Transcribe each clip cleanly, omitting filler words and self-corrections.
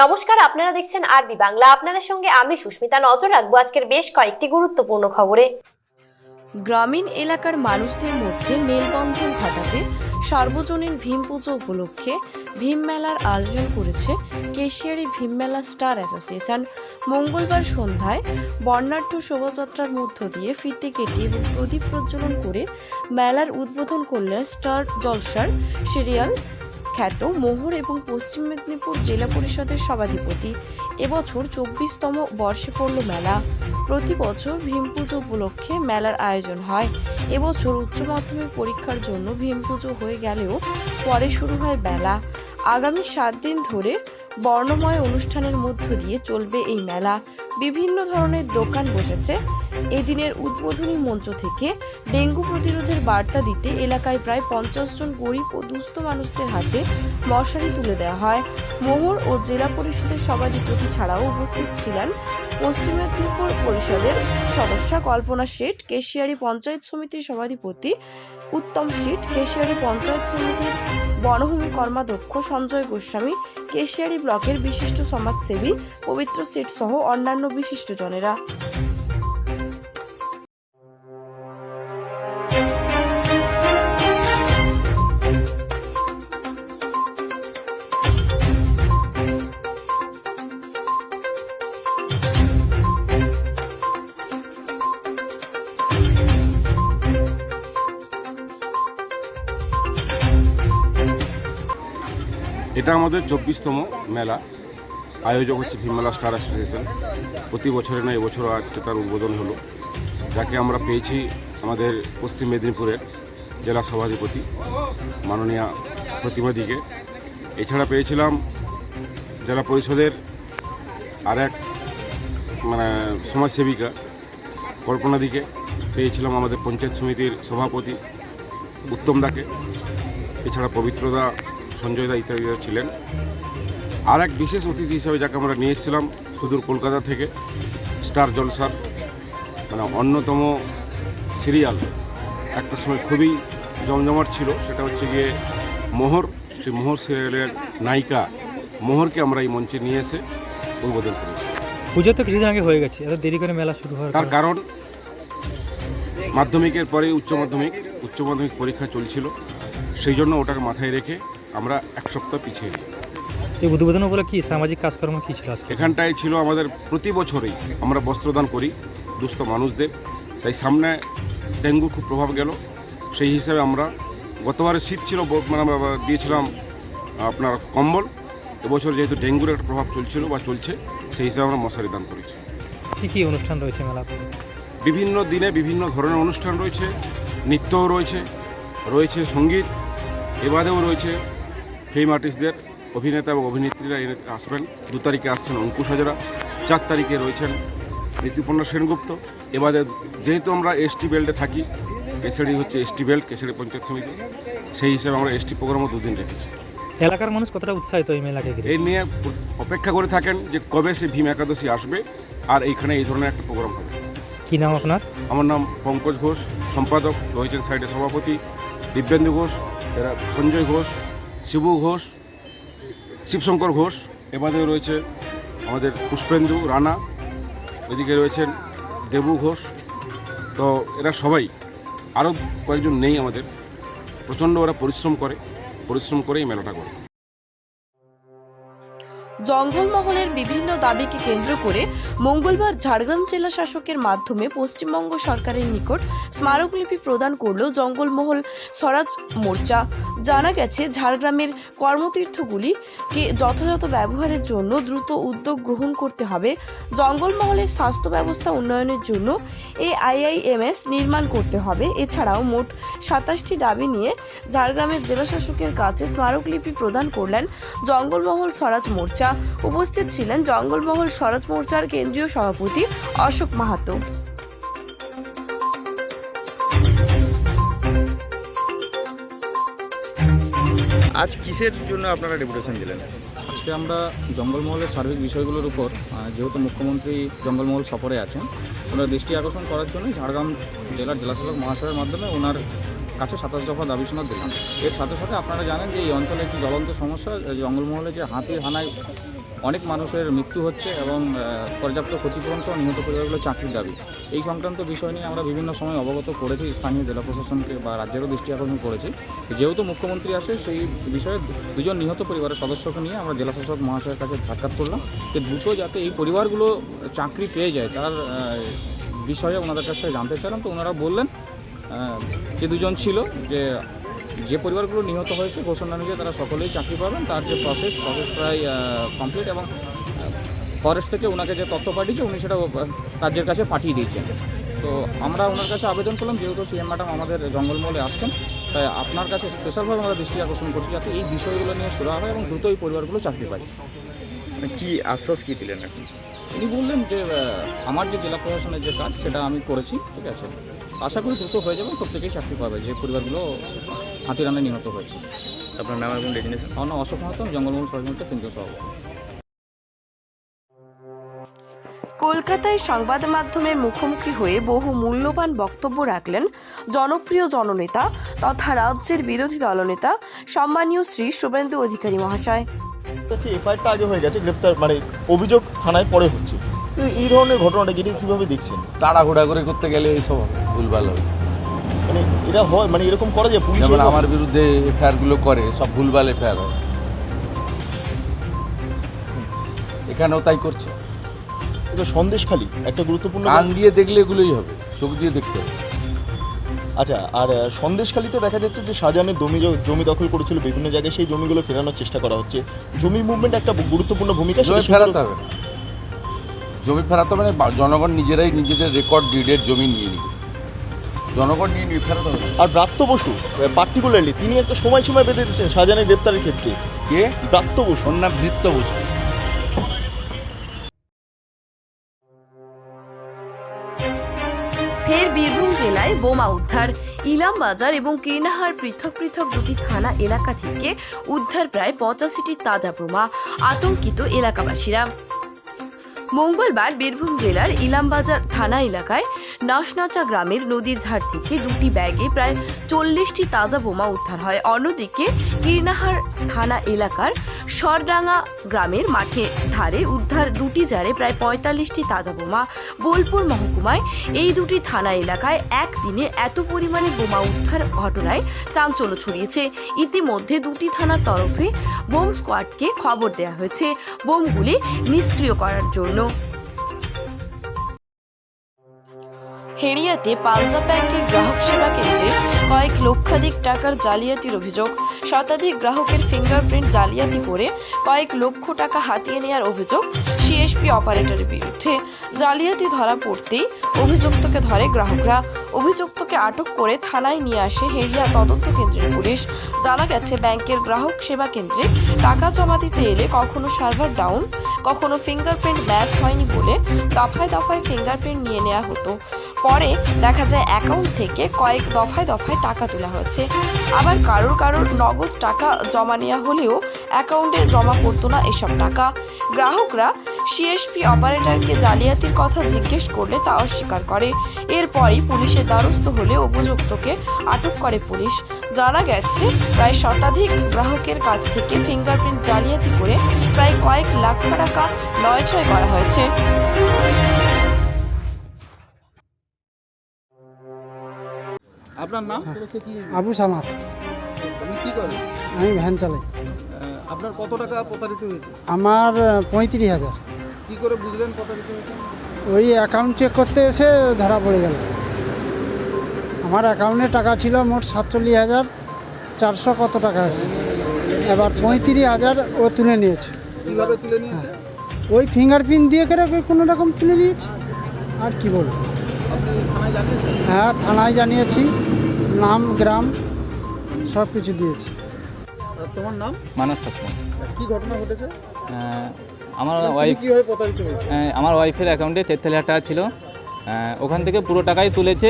নমস্কার, আপনারা দেখছেন আরবি বাংলা। আপনাদের সঙ্গে আমি সুস্মিতা। নজর রাখবো আজকের বেশ কয়েকটি গুরুত্বপূর্ণ খবরে। গ্রামীণ এলাকার মানুষদের মধ্যে মেলবন্ধন ঘটাতে সার্বজনীন ভীম পুজো উপলক্ষে ভীম মেলার আয়োজন করেছে কেশিয়ারি ভীম মেলা স্টার অ্যাসোসিয়েশন। মঙ্গলবার সন্ধ্যায় বর্ণাঢ্য শোভাযাত্রার মধ্য দিয়ে ফিতে কেটে এবং প্রদীপ প্রজ্বলন করে মেলার উদ্বোধন করলেন স্টার জলসার সিরিয়াল খ্যাত মোহর এবং পশ্চিম মেদিনীপুর জেলা পরিষদের সভাধিপতি। এবছর 24তম বর্ষে পড়ল মেলা। প্রতি বছর ভীম পুজো উপলক্ষে মেলার আয়োজন হয়। এবছর উচ্চ মাধ্যমিক পরীক্ষার জন্য ভীম পুজো হয়ে গেলেও পরে শুরু হয় মেলা। আগামী 7 দিন ধরে বর্ণময় অনুষ্ঠানের মধ্য দিয়ে চলবে এই মেলা। বিভিন্ন ধরনের দোকান বসেছে। এদিনের উদ্বোধনী মঞ্চ থেকে ডেঙ্গু প্রতিরোধের বার্তা দিতে এলাকায় প্রায় 50 জন গরিব ও দুস্থ মানুষদের হাতে মশারি তুলে দেওয়া হয়। মোহর ও জেলা পরিষদের সভাধিপতি ছাড়াও উপস্থিত ছিলেন পশ্চিম মেদিনীপুর পরিষদের সদস্যা কল্পনা শেঠ, কেশিয়ারি পঞ্চায়েত সমিতির সভাধিপতি উত্তম শেঠ, কেশিয়ারি পঞ্চায়েত সমিতির বনভূমি কর্মাধ্যক্ষ সঞ্জয় গোস্বামী, কেশিয়ারি ব্লকের বিশিষ্ট সমাজসেবী পবিত্র শেঠ সহ অন্যান্য বিশিষ্টজনেরা। এটা আমাদের 24তম মেলা। আয়োজক হচ্ছে ভীম মেলা স্টার অ্যাসোসিয়েশন। প্রতি বছরে না, এবছরও আজকে তার উদ্বোধন হলো, যাকে আমরা পেয়েছি আমাদের পশ্চিম মেদিনীপুরের জেলা সভাধিপতি মাননীয়া প্রতিমাদিকে। এছাড়া পেয়েছিলাম জেলা পরিষদের আর এক সমাজসেবিকা কল্পনাদিকে, পেয়েছিলাম আমাদের পঞ্চায়েত সমিতির সভাপতি উত্তমদাকে, এছাড়া পবিত্রদা, সঞ্জয়দা ইত্যাদিরা ছিলেন। আর এক বিশেষ অতিথি হিসাবে যাকে আমরা নিয়ে এসেছিলাম সুদূর কলকাতা থেকে, স্টার জলসার অন্যতম সিরিয়াল, একটা সময় খুবই জমজমাট ছিল, সেটা হচ্ছে গিয়ে মোহর। সেই মোহর সিরিয়ালের নায়িকা মোহরকে আমরা এই মঞ্চে নিয়ে এসে উদ্বোধন করেছি। পুজো তো কিছুদিন আগে হয়ে গেছে, এত দেরি করে মেলা শুরু হয় তার কারণ মাধ্যমিকের পরে উচ্চ মাধ্যমিক পরীক্ষা চলছিল, সেই জন্য ওটাকে মাথায় রেখে আমরা 1 সপ্তাহ পিছিয়ে দিই। এই উদ্বোধন বলে কি সামাজিক কাজকর্ম কি ছিল আজকে? এখানটায় ছিল আমাদের প্রতি বছরেই আমরা বস্ত্রদান করি দুস্থ মানুষদের, তাই সামনে ডেঙ্গু খুব প্রভাব গেল, সেই হিসাবে আমরা গতবারে শীত ছিল, আমরা দিয়েছিলাম আপনার কম্বল। এবছর যেহেতু ডেঙ্গুর একটা প্রভাব চলছিল বা চলছে, সেই হিসাবে আমরা মশারি দান করেছি। কী কী অনুষ্ঠান রয়েছে মেলা? বিভিন্ন দিনে বিভিন্ন ধরনের অনুষ্ঠান রয়েছে, নৃত্যও রয়েছে সঙ্গীত, এবারেও রয়েছে ফিল্ম আর্টিস্টদের, অভিনেতা এবং অভিনেত্রীরা আসবেন। 2 তারিখে আসছেন অঙ্কুশ হাজরা, 4 তারিখে রয়েছেন ঋতুপর্ণা সেনগুপ্ত। এবারে যেহেতু আমরা এসটি বেল্টে থাকি, কেশারি হচ্ছে এসটি বেল্ট, কেশারি পঞ্চায়েত সমিতি, সেই হিসেবে আমরা এসটি প্রোগ্রামও 2 দিন রেখেছি। এলাকার মানুষ কতটা উৎসাহিত এই মেলাকে ঘিরে? এই নিয়ে অপেক্ষা করে থাকেন যে কবে সে ভীম একাদশী আসবে আর এইখানে এই ধরনের একটা প্রোগ্রাম হবে। কী নাম আপনার? আমার নাম পঙ্কজ ঘোষ, সম্পাদক রয়েছেন সাইডের সভাপতি দিব্যেন্দু ঘোষ, এরা সঞ্জয় ঘোষ, শিবু ঘোষ, শিবশঙ্কর ঘোষ, এবারে রয়েছে আমাদের পুষ্পেন্দু রানা, ওইদিকে রয়েছেন দেবু ঘোষ। তো এরা সবাই, আরও কয়েকজন নেই আমাদের, প্রচণ্ড ওরা পরিশ্রম করে এই মেলাটা করে। জঙ্গলমহলের বিভিন্ন দাবিকে কেন্দ্র করে মঙ্গলবার ঝাড়গ্রাম জেলা শাসকের মাধ্যমে পশ্চিমবঙ্গ সরকারের নিকট স্মারকলিপি প্রদান করল জঙ্গলমহল স্বরাজ মোর্চা। জানা গেছে, ঝাড়গ্রামের কর্মতীর্থগুলিকে যথাযথ ব্যবহারের জন্য দ্রুত উদ্যোগ গ্রহণ করতে হবে। জঙ্গলমহলের স্বাস্থ্য ব্যবস্থা উন্নয়নের জন্য AIIMS নির্মাণ করতে হবে। এছাড়াও মোট 27টি দাবি নিয়ে ঝাড়গ্রামের জেলা শাসকের কাছে স্মারকলিপি প্রদান করলেন জঙ্গলমহল স্বরাজ মোর্চা। উপস্থিত ছিলেন জঙ্গলমহল স্বরাজ মোর্চার কেন্দ্রীয় সভাপতি অশোক মাহাতো। আজ কিসের জন্য আপনারা ডেপুটেশন দিলেন? আজকে আমরা জঙ্গলমহলের সার্বিক বিষয়গুলোর উপর, যেহেতু মুখ্যমন্ত্রী জঙ্গলমহল সফরে আছেন, ওনার দৃষ্টি আকর্ষণ করার জন্য ঝাড়গ্রাম জেলার জেলাশাসক মহাশয়ের মাধ্যমে ওনার কাছে 27 দফা দাবি সনদ দিলাম। এর সাথে সাথে আপনারা জানেন যে এই অঞ্চলে একটি জ্বলন্ত সমস্যা, জঙ্গলমহলে যে হাতির হানায় অনেক মানুষের মৃত্যু হচ্ছে এবং পর্যাপ্ত ক্ষতিপূরণ সহ নিহত পরিবারগুলো চাকরির দাবি। এই সংক্রান্ত বিষয় নিয়ে আমরা বিভিন্ন সময় অবগত করেছি, স্থানীয় জেলা প্রশাসনকে বা রাজ্যেরও দৃষ্টি আকর্ষণ করেছি। যেহেতু মুখ্যমন্ত্রী আসে, সেই বিষয়ে দুজন নিহত পরিবারের সদস্যকে নিয়ে আমরা জেলা শাসক মহাশয়ের কাছে সাক্ষাৎ করলাম যে দ্রুত যাতে এই পরিবারগুলো চাকরি পেয়ে যায় তার বিষয়ে ওনাদের কাছ থেকে জানতে চাইলাম। তো ওনারা বললেন যে দুজন ছিল যে পরিবারগুলো নিহত হয়েছে ঘোষণা অনুযায়ী তারা সকলেই চাকরি পাবেন। তার যে প্রসেস প্রায় কমপ্লিট এবং ফরেস্ট থেকে ওনাকে যে তথ্য পাঠিয়েছে উনি সেটা রাজ্যের কাছে পাঠিয়ে দিয়েছেন। তো আমরা ওনার কাছে আবেদন করলাম, যেহেতু সিএম ম্যাডাম আমাদের জঙ্গলমহলে আসছেন, তাই আপনার কাছে স্পেশালভাবে আমরা দৃষ্টি আকর্ষণ করছি যাতে এই বিষয়গুলো নিয়ে শুরু হয় এবং দ্রুত এই পরিবারগুলো চাকরি পায়। কি আশ্বাস কি দিলেন এখন? তিনি বললেন যে আমার যে জেলা প্রশাসনের যে কাজ সেটা আমি করেছি, ঠিক আছে, আশা করি দ্রুত হয়ে যাবে, প্রত্যেকেই চাকরি পাবে যে পরিবারগুলো হাতির হানায় নিহত হয়েছে। আপনার নাম এবং ডেজিনেশন? আমার নাম অশোক মাহাতো, জঙ্গলমহল সরকার মোর্চার কেন্দ্রীয় সভাপতি। কলকাতায় সংবাদ মাধ্যমের মুখোমুখি হয়ে বহু মূল্যবান বক্তব্য রাখলেন জনপ্রিয় জননেতা তথা রাজ্যের বিরোধী দলনেতা সম্মানীয় শ্রী শুভেন্দু অধিকারী মহাশয়। এফআইআরটা আগে হয়ে গেছে, গ্রেপ্তার মানে অভিযোগ থানায় পরে হচ্ছে। এই ধরনের ঘটনাটা যেটা কিভাবে দেখছেন? তাড়াহুড়া করে করতে গেলে এইসব হবে, ভুলভাল হবে। মানে এরা হয়, মানে এরকম করা যায়? পুলিশ যেমন আমার বিরুদ্ধে এফআইআরগুলো করে সব ভুলভাল এফআইআর হয়, এখানেও তাই করছে। এটা সন্দেশখালী একটা গুরুত্বপূর্ণ। কান দিয়ে দেখলে এগুলোই হবে, চোখ দিয়ে দেখতে হবে। আচ্ছা, আর সন্দেশখালীতে দেখা যাচ্ছে যে শাহজাহানের জমি দখল করেছিল বিভিন্ন জায়গায়, সেই জমিগুলো ফেরানোর চেষ্টা করা হচ্ছে। জমি মুভমেন্ট একটা গুরুত্বপূর্ণ ভূমিকা। জমি ফেরাতে হবে না, জমি ফেরাতে হবে না, জনগণ নিজেরাই নিজেদের রেকর্ড ডিডের জমি নিয়ে নিবে, জনগণ নিয়ে নিয়ে ফেরাতে হবে। আর ব্রাত্য বসু পার্টিকুলারলি তিনি একটা সময় বেঁধে দিচ্ছেন শাহজাহানের গ্রেপ্তারের ক্ষেত্রে। কে? ব্রাত্য বসু। ওর নাম ভৃত্য বসু। ফের বীরভূম জেলায় বোমা উদ্ধার। ইলামবাজার এবং কীর্ণাহার পৃথক পৃথক দুটি থানা এলাকা থেকে উদ্ধার প্রায় 85টি তাজা বোমা, আতঙ্কিত এলাকাবাসীরা। মঙ্গলবার বীরভূম জেলার ইলামবাজার থানা এলাকায় নাসনাচা গ্রামের নদীর ধার থেকে দুটি ব্যাগে প্রায় 40টি তাজা বোমা উদ্ধার হয়। অন্যদিকে কীর্ণাহার থানা এলাকার সরডাঙ্গা গ্রামের মাঠে ধারে উদ্ধার দুটি জারে প্রায় 45টি তাজা বোমা। বোলপুর মহকুমায় এই দুটি থানা এলাকায় একদিনে এত পরিমাণে বোমা উদ্ধার ঘটনায় চাঞ্চল্য ছড়িয়েছে। ইতিমধ্যে দুটি থানার তরফে বোম স্কোয়াডকে খবর দেওয়া হয়েছে বোমগুলি নিষ্ক্রিয় করার জন্য। হেরিয়াতে পাঞ্জাব ব্যাংকের গ্রাহক সেবা কেন্দ্রে কয়েক লক্ষাধিক টাকার জালিয়াতির অভিযোগ। শতাধিক গ্রাহকের ফিঙ্গারপ্রিন্ট জালিয়াতি করে কয়েক লক্ষ টাকা হাতিয়ে নেওয়ার অভিযোগ সিএসপি অপারেটরের বিরুদ্ধে। জালিয়াতি ধরা পড়তেই অভিযুক্তকে ধরে গ্রাহকরা। অভিযুক্তকে আটক করে থানায় নিয়ে আসে হেরিয়া তদন্ত কেন্দ্রের পুলিশ। জানা গেছে, ব্যাংকের গ্রাহক সেবা কেন্দ্রে টাকা জমা দিতে এলে কখনো সার্ভার ডাউন, কখনো ফিঙ্গারপ্রিন্ট ম্যাচ হয়নি বলে দফায় দফায় ফিঙ্গারপ্রিন্ট নিয়ে নেওয়া হতো। পরে দেখা যায় অ্যাকাউন্ট থেকে কয়েক দফায় দফায় টাকা তোলা হচ্ছে। আবার কারোর নগদ টাকা জমা নেওয়া হলেও অ্যাকাউন্টে জমা পড়তো না এসব টাকা। গ্রাহকরা সিএসপি অপারেটরকে জালিয়াতির কথা জিজ্ঞেস করলে তা অস্বীকার করে। এরপরই পুলিশের দ্বারস্থ হলে অভিযুক্তকে আটক করে পুলিশ। জানা গেছে, প্রায় শতাধিক গ্রাহকের কাছ থেকে ফিঙ্গারপ্রিন্ট জালিয়াতি করে প্রায় কয়েক লাখ টাকা নয়ছয় করা হয়েছে। আপনার নাম? আবু সামাদ। আপনি কি করেন? আমি ভ্যান চালাই। আপনার কত টাকা প্রতারিত হয়েছে? আমার 35,000। কি করে বুঝলেন প্রতারিত হয়েছে? ওই অ্যাকাউন্ট চেক করতে এসে ধরা পড়ে গেল। আমার অ্যাকাউন্টে টাকা ছিল মোট 47,400 কত টাকা আছে, এবার 35,000 ও তুলে নিয়েছে। কীভাবে তুলে নিয়েছে? ওই ফিঙ্গারপ্রিন্ট দিয়ে করে কোনো রকম তুলে নিয়েছে। আর কি বলবো? আপনি থানায় জানিয়েছেন? হ্যাঁ, থানায় জানিয়েছি, নাম গ্রাম সব কিছু দিয়েছি। তোমার নাম? মানস শাসমল। কি ঘটনা ঘটেছে? আমার ওয়াইফ কীভাবে প্রতারিত হয়েছে? আমার ওয়াইফের অ্যাকাউন্টে 43,000 টাকা ছিল, ওখান থেকে পুরো টাকাই তুলেছে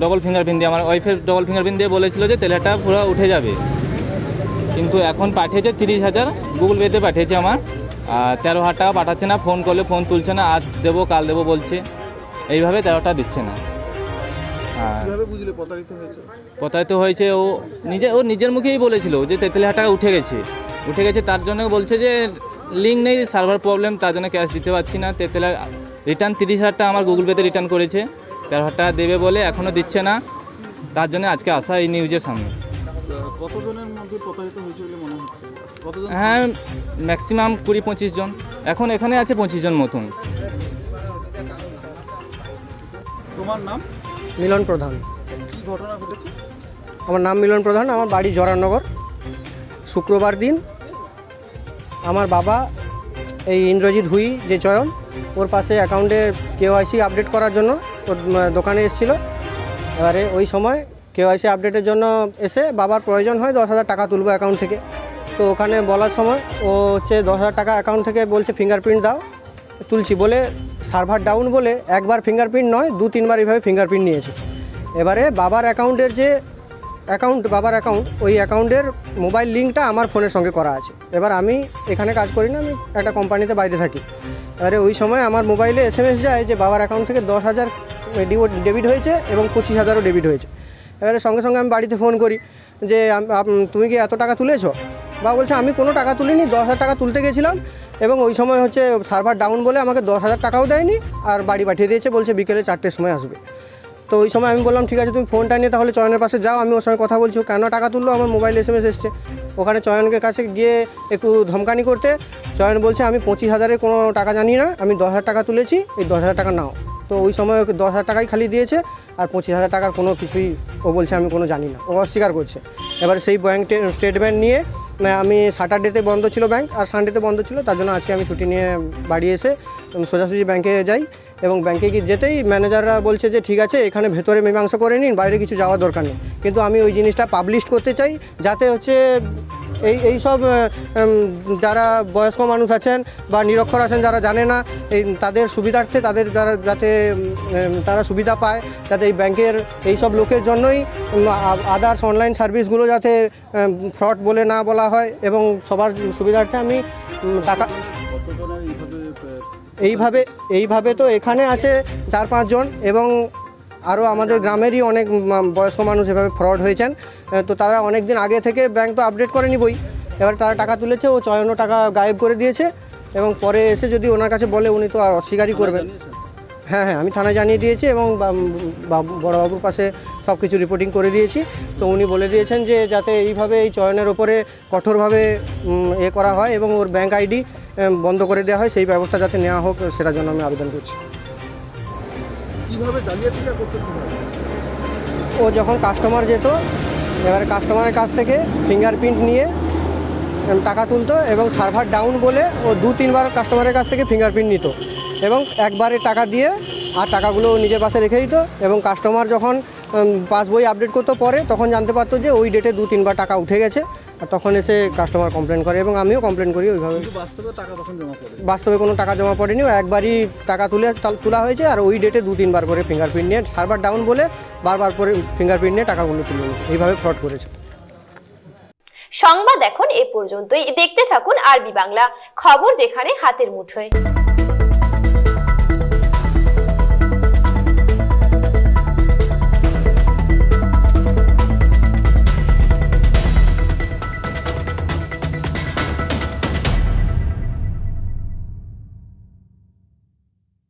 ডবল ফিঙ্গারপ্রিন্ট দিয়ে। আমার ওয়াইফের ডবল ফিঙ্গারপ্রিন্ট দিয়ে বলেছিল যে 43,000 টাকা পুরো উঠে যাবে, কিন্তু এখন পাঠিয়েছে 30,000 গুগল পেতে পাঠিয়েছে আমার, 13,000 টাকা পাঠাচ্ছে না। ফোন করলে ফোন তুলছে না, আজ দেবো কাল দেবো বলছে, এইভাবে 13,000 টাকা দিচ্ছে না। আর প্রতারিত হয়েছে ও নিজের মুখেই বলেছিল যে 43,000 টাকা উঠে গেছে, তার জন্য বলছে যে লিঙ্ক নেই, সার্ভার প্রবলেম, তার জন্য ক্যাশ দিতে পারছি না। 43,000 রিটার্ন 30,000 টাকা আমার গুগল পেতে রিটার্ন করেছে, 13,000 টাকা দেবে বলে এখনও দিচ্ছে না, তার জন্য আজকে আসা এই নিউজের সামনে। কতজনের মধ্যে প্রতারিত হয়েছে বলে মনে হচ্ছে? কতজন? হ্যাঁ, ম্যাক্সিমাম 20-25 জন, এখন এখানে আছে 25 জন মতন। তোমার নাম? মিলন প্রধান। কি ঘটনা ঘটেছে? আমার নাম মিলন প্রধান, আমার বাড়ি জরানগর। শুক্রবার দিন আমার বাবা এই ইন্দ্রজিৎ হুই যে চয়ন, ওর পাশে অ্যাকাউন্টে কেওআইসি আপডেট করার জন্য ওর দোকানে এসেছিলো। এবারে ওই সময় কেওআইসি আপডেটের জন্য এসে বাবার প্রয়োজন হয় 10,000 টাকা তুলবো অ্যাকাউন্ট থেকে। তো ওখানে বলার সময় ও হচ্ছে 10,000 টাকা অ্যাকাউন্ট থেকে বলছে ফিঙ্গারপ্রিন্ট দাও, তুলছি বলে সার্ভার ডাউন বলে একবার ফিঙ্গারপ্রিন্ট নয় 2-3বার এইভাবে ফিঙ্গারপ্রিন্ট নিয়েছে। এবারে বাবার অ্যাকাউন্টের যে বাবার অ্যাকাউন্ট, ওই অ্যাকাউন্টের মোবাইল লিঙ্কটা আমার ফোনের সঙ্গে করা আছে। এবার আমি এখানে কাজ করি না, আমি একটা কোম্পানিতে বাইরে থাকি। এবারে ওই সময় আমার মোবাইলে SMS যায় যে বাবার অ্যাকাউন্ট থেকে 10,000 ডেবিট হয়েছে এবং 25,000ও ডেবিট হয়েছে। এবারে সঙ্গে সঙ্গে আমি বাড়িতে ফোন করি যে তুমি কি এত টাকা তুলেছো? বা বলছে আমি কোনো টাকা তুলিনি, 10,000 টাকা তুলতে গেছিলাম এবং ওই সময় হচ্ছে সার্ভার ডাউন বলে আমাকে 10,000 টাকাও দেয়নি আর বাড়ি পাঠিয়ে দিয়েছে, বলছে বিকেলে 4টের সময় আসবে। তো ওই সময় আমি বললাম ঠিক আছে তুমি ফোনটা নিয়ে তাহলে চয়নের পাশে যাও, আমি ওর সঙ্গে কথা বলছি, ও কেন টাকা তুললো, আমার মোবাইলে SMS এসছে। ওখানে চয়নের কাছে গিয়ে একটু ধমকানি করতে চয়ন বলছে আমি 25,000-এর কোনো টাকা জানি না, আমি 10,000 টাকা তুলেছি, এই 10,000 টাকা নাও। তো ওই সময় ওকে 10,000 টাকাই খালি দিয়েছে আর 25,000 টাকার কোনো কিছুই ও বলছে আমি কোনো জানি না, ও অস্বীকার করছে। এবার সেই ব্যাংক স্টেটমেন্ট নিয়ে আমি স্যাটারডেতে বন্ধ ছিল ব্যাংক আর সানডেতে বন্ধ ছিল, তার জন্য আজকে আমি ছুটি নিয়ে বাড়ি এসে সোজাসুজি ব্যাংকে যাই এবং ব্যাংকে গিয়ে যেতেই ম্যানেজাররা বলছে যে ঠিক আছে এখানে ভেতরে মীমাংসা করে নিন, বাইরে কিছু যাওয়ার দরকার নেই। কিন্তু আমি ওই জিনিসটা পাবলিশ করতে চাই যাতে হচ্ছে এই সব যারা বয়স্ক মানুষ আছেন বা নিরক্ষর আছেন যারা জানে না, তাদের সুবিধার্থে যাতে তারা সুবিধা পায়, যাতে এই ব্যাংকের এই সব লোকের জন্যই আদার্স অনলাইন সার্ভিসগুলো যাতে ফ্রড বলে না বলা হয় এবং সবার সুবিধার্থে আমি টাকা এইভাবে তো এখানে আছে 4-5 জন এবং আরও আমাদের গ্রামেরই অনেক বয়স্ক মানুষ এভাবে ফ্রড হয়েছেন। তো তারা অনেক দিন আগে থেকে ব্যাংক তো আপডেট করেনি বই, এবার তারা টাকা তুলেছে, ও চয়নও টাকা গায়েব করে দিয়েছে এবং পরে এসে যদি ওনার কাছে বলে উনি তো আর অস্বীকারই করবেন। হ্যাঁ আমি থানায় জানিয়ে দিয়েছি এবং বড়বাবুর পাশে সব কিছু রিপোর্টিং করে দিয়েছি। তো উনি বলে দিয়েছেন যে যাতে এইভাবে এই চয়নের ওপরে কঠোরভাবে করা হয় এবং ওর ব্যাংক আইডি বন্ধ করে দেওয়া হয়, সেই ব্যবস্থা যাতে নেওয়া হোক সেটার জন্য আমি আবেদন করছি। কীভাবে জালিয়াতিটা করতে হবে? ও যখন কাস্টমার যেত, এবারে কাস্টমারের কাছ থেকে ফিঙ্গারপ্রিন্ট নিয়ে টাকা তুলতো এবং সার্ভার ডাউন বলে ও 2-3বার কাস্টমারের কাছ থেকে ফিঙ্গারপ্রিন্ট নিত এবং একবারে টাকা দিয়ে আর টাকাগুলো নিজের পাশে রেখে দিত এবং কাস্টমার যখন পাসবই আপডেট করতে পরে তখন জানতে পারতো যে ওই ডেটে 2-3বার টাকা উঠে গেছে আর তখন এসে কাস্টমার কমপ্লেন করে এবং আমিও কমপ্লেন করি ওইভাবে। বাস্তবে কোনো টাকা জমা পড়েনি, একবারই টাকা তোলা হয়েছে আর ওই ডেটে 2-3বার করে ফিঙ্গারপ্রিন্ট নিয়ে সার্ভার ডাউন বলে বারবার করে ফিঙ্গারপ্রিন্ট নিয়ে টাকাগুলো তুলে এইভাবে ফ্রড করেছে। সংবাদ এখন এ পর্যন্তই। দেখতে থাকুন আরবি বাংলা, খবর যেখানে হাতের মুঠোয়।